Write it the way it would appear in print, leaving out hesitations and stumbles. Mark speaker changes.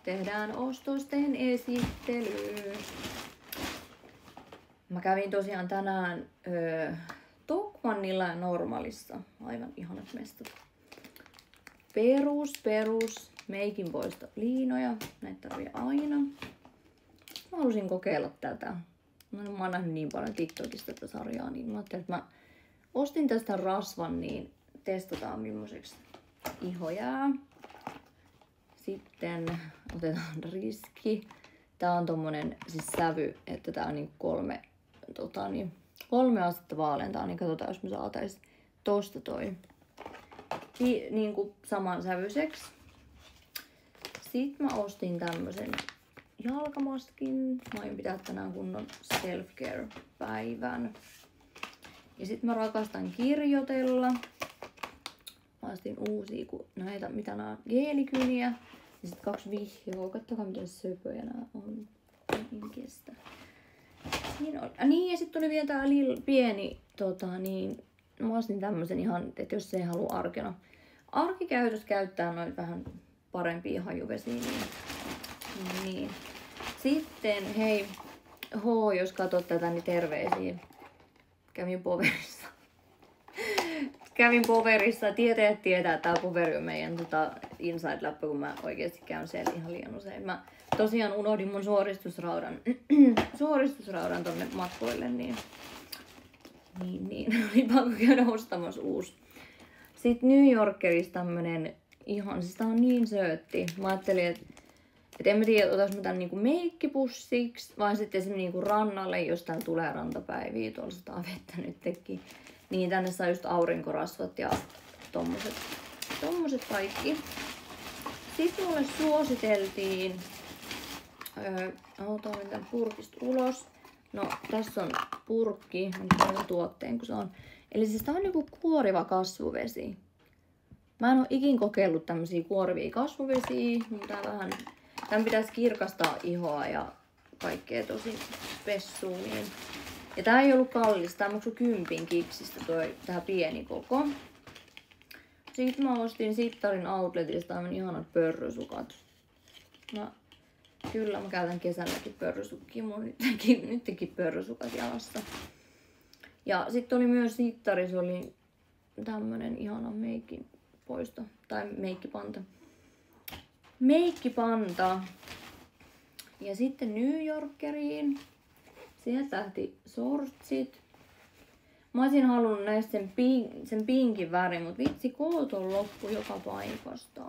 Speaker 1: tehdään ostosten esittely. Mä kävin tosiaan tänään Tokmannilla ja Normalissa. Aivan ihanat mestat. Perus meikin poisto liinoja. Näitä tarvii aina. Mä halusin kokeilla tätä. Mä oon nähnyt niin paljon TikTokista tätä sarjaa, niin mä ajattelin, että mä ostin tästä rasvan, niin testataan millaiseksi iho jää. Sitten otetaan riski. Tää on tommonen siis sävy, että tää on niin kolme astetta vaaleantaa, niin katsotaan, jos me saatais tosta toi niinku saman sävyiseksi. Sitten mä ostin tämmösen jalkamaskin. Mä aion pitää tänään kunnon self-care-päivän. Ja sit mä rakastan kirjoitella. Mä ostin uusia näitä, mitä nää on, geelikyniä. Ja sit 2 vihjoa. Kattokaa miten söpöjä nää on. En kestä. Siinä on. Niin, ja sit tuli vielä tää pieni, mä ostin tämmösen ihan, että jos ei halua arkikäytös käyttää noin vähän parempia hajuvesiä, niin. Sitten hei, jos katsot tätä, niin terveisiä. Kävin Poverissa. Tietäjät tietää, että tää Poveri on meidän inside-läppä, kun mä oikeesti käyn siellä ihan liian usein. Mä tosiaan unohdin mun suoristusraudan tonne matkoille, niin oli pakko käydä ostamassa uusi. Sitten New Yorkerissa tämmönen ihan, siis tää on niin söötti. Mä ajattelin, että en mä tiedä, otais mä tän niinku meikkipussiksi, vai sitten esimerkiksi niinku rannalle, jos täällä tulee rantapäiviä, tuolla sataa vettä nytkin. Niin tänne saa just aurinkorasvat ja tommoset kaikki. Sitten mulle suositeltiin, otan tän purkista ulos. No tässä on purkki, on tuotteen kun se on. Eli siis tää on niinku kuoriva kasvuvesi. Mä en oo ikin kokeillut tämmösiä kuorivia kasvuvesiä, mutta tän pitäisi kirkastaa ihoa ja kaikkea tosi pessua. Niin. Ja tää ei ollut kallis, tää maksoi 10 kiksistä tää pieni koko. Sitten mä ostin Sittarin Outletista aivan ihanat pörrösukat. Kyllä mä käytän kesälläkin pörrösukkia, mulla on nytkin pörrösukat jalassa. Ja sitten oli myös Sittarissa oli tämmönen ihana meikkipoisto tai meikkipanta. Ja sitten New Yorkeriin. Sieltä lähti sortsit. Mä olisin halunnut näistä sen pinkin värin, mutta vitsi, koot on loppu joka paikasta.